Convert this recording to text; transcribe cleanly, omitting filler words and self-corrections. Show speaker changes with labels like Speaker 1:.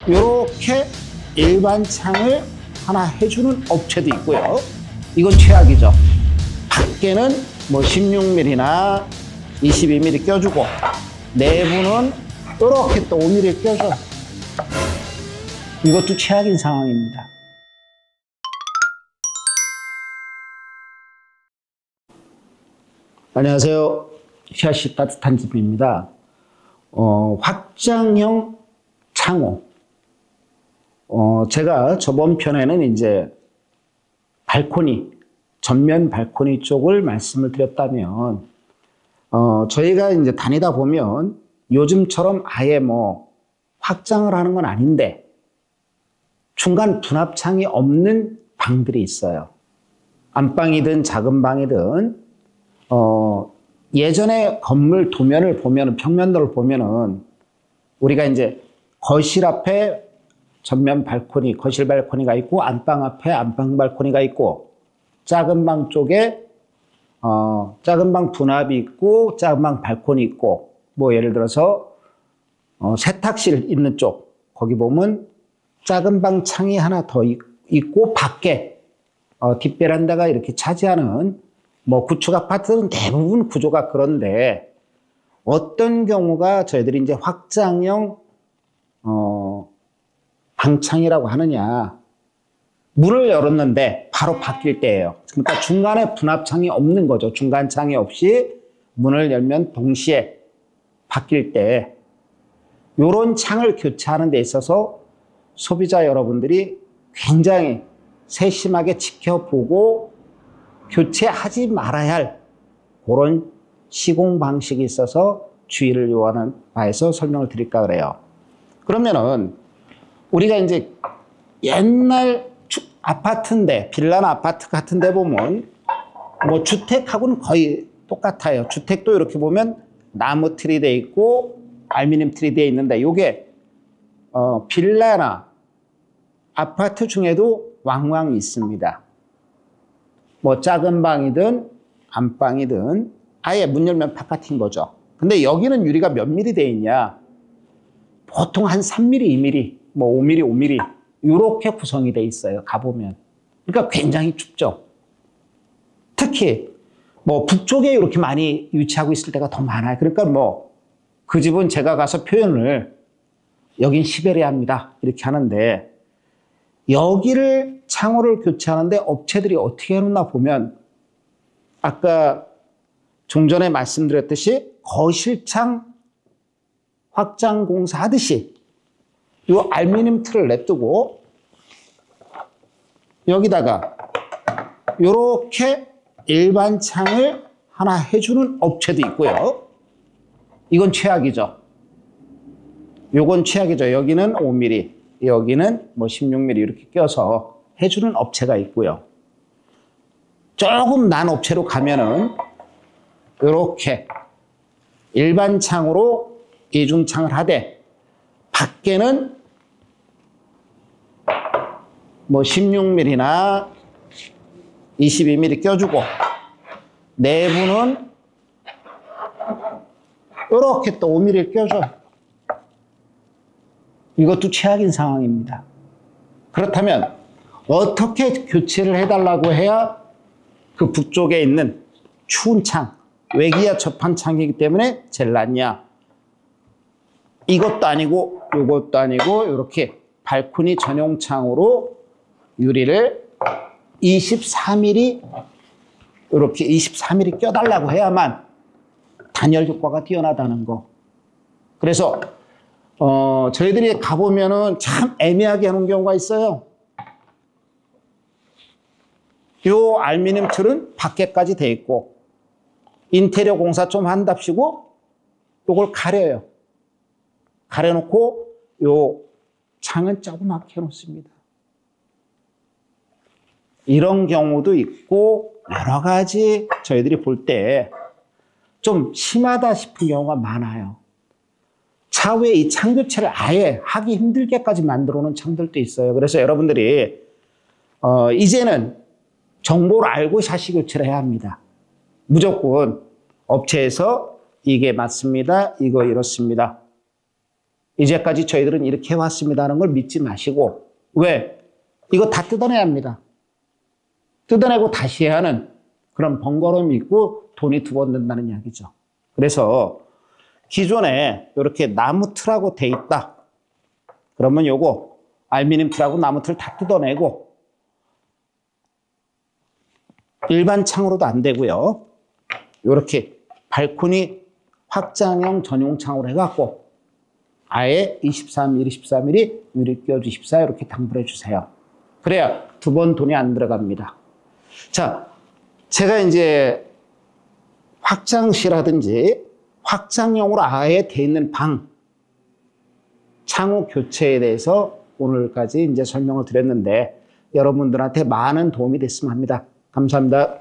Speaker 1: 이렇게 일반 창을 하나 해주는 업체도 있고요. 이건 최악이죠. 밖에는 뭐 16mm나 22mm 껴주고 내부는 이렇게 또 5mm 껴줘. 이것도 최악인 상황입니다. 안녕하세요. 히아시 따뜻한 집입니다. 확장형 창호. 제가 저번 편에는 이제 발코니, 전면 발코니 쪽을 말씀을 드렸다면, 저희가 이제 다니다 보면 요즘처럼 아예 뭐 확장을 하는 건 아닌데, 중간 분합창이 없는 방들이 있어요. 안방이든 작은 방이든, 예전에 건물 도면을 보면은, 평면도를 보면은, 우리가 이제 거실 앞에 전면 발코니, 거실 발코니가 있고, 안방 앞에 안방 발코니가 있고, 작은 방 쪽에, 작은 방 분합이 있고, 작은 방 발코니 있고, 뭐 예를 들어서, 세탁실 있는 쪽, 거기 보면 작은 방 창이 하나 더 있고, 밖에, 뒷베란다가 이렇게 차지하는, 뭐 구축 아파트는 대부분 구조가 그런데, 어떤 경우가 저희들이 이제 확장형, 방창이라고 하느냐. 문을 열었는데 바로 바뀔 때예요. 그러니까 중간에 분합창이 없는 거죠. 중간창이 없이 문을 열면 동시에 바뀔 때 이런 창을 교체하는 데 있어서 소비자 여러분들이 굉장히 세심하게 지켜보고 교체하지 말아야 할 그런 시공 방식이 있어서 주의를 요하는 바에서 설명을 드릴까 그래요. 그러면은 우리가 이제 옛날 아파트인데, 빌라나 아파트 같은 데 보면 뭐 주택하고는 거의 똑같아요. 주택도 이렇게 보면 나무 틀이 돼 있고 알루미늄 틀이 돼 있는데, 요게 빌라나 아파트 중에도 왕왕 있습니다. 뭐 작은 방이든 안방이든 아예 문 열면 바깥인 거죠. 근데 여기는 유리가 몇 미리 돼 있냐? 보통 한 3mm, 2mm, 뭐 5mm, 5mm 이렇게 구성이 돼 있어요. 가보면. 그러니까 굉장히 춥죠. 특히 뭐 북쪽에 이렇게 많이 위치하고 있을 때가 더 많아요. 그러니까 뭐 그 집은 제가 가서 표현을 여긴 시베리아입니다 이렇게 하는데, 여기를 창호를 교체하는데 업체들이 어떻게 해놓나 보면 아까 좀 전에 말씀드렸듯이 거실창 확장 공사 하듯이 이 알루미늄 틀을 냅두고 여기다가 이렇게 일반 창을 하나 해주는 업체도 있고요. 이건 최악이죠. 요건 최악이죠. 여기는 5mm, 여기는 뭐 16mm 이렇게 껴서 해주는 업체가 있고요. 조금 난 업체로 가면은 이렇게 일반 창으로 이중창을 하되 밖에는 뭐 16mm나 22mm 껴주고 내부는 이렇게 또 5mm 껴줘. 이것도 최악인 상황입니다. 그렇다면 어떻게 교체를 해달라고 해야 그 북쪽에 있는 추운 창, 외기와 접한 창이기 때문에 제일 낫냐? 이것도 아니고 이것도 아니고 이렇게 발코니 전용 창으로 유리를 24mm 이렇게 24mm 껴달라고 해야만 단열 효과가 뛰어나다는 거. 그래서 저희들이 가보면은 참 애매하게 하는 경우가 있어요. 요 알루미늄 틀은 밖에까지 돼 있고 인테리어 공사 좀 한답시고 요걸 가려요. 가려놓고 요 창은 조그맣게 해놓습니다. 이런 경우도 있고 여러 가지 저희들이 볼 때 좀 심하다 싶은 경우가 많아요. 차후에 이 창 교체를 아예 하기 힘들게까지 만들어 놓은 창들도 있어요. 그래서 여러분들이 이제는 정보를 알고 샤시 교체를 해야 합니다. 무조건 업체에서 이게 맞습니다. 이거 이렇습니다. 이제까지 저희들은 이렇게 해왔습니다 하는 걸 믿지 마시고, 왜? 이거 다 뜯어내야 합니다. 뜯어내고 다시 해야 하는 그런 번거로움이 있고 돈이 두 번 든다는 이야기죠. 그래서 기존에 이렇게 나무 틀하고 돼 있다. 그러면 요거 알루미늄 틀하고 나무 틀 다 뜯어내고, 일반 창으로도 안 되고요. 이렇게 발코니 확장형 전용 창으로 해갖고 아예 23mm, 24mm 유리 끼워주십사 이렇게 당부를 해주세요. 그래야 두 번 돈이 안 들어갑니다. 자, 제가 이제 확장시라든지 확장형으로 아예 돼 있는 방 창호 교체에 대해서 오늘까지 이제 설명을 드렸는데 여러분들한테 많은 도움이 됐으면 합니다. 감사합니다.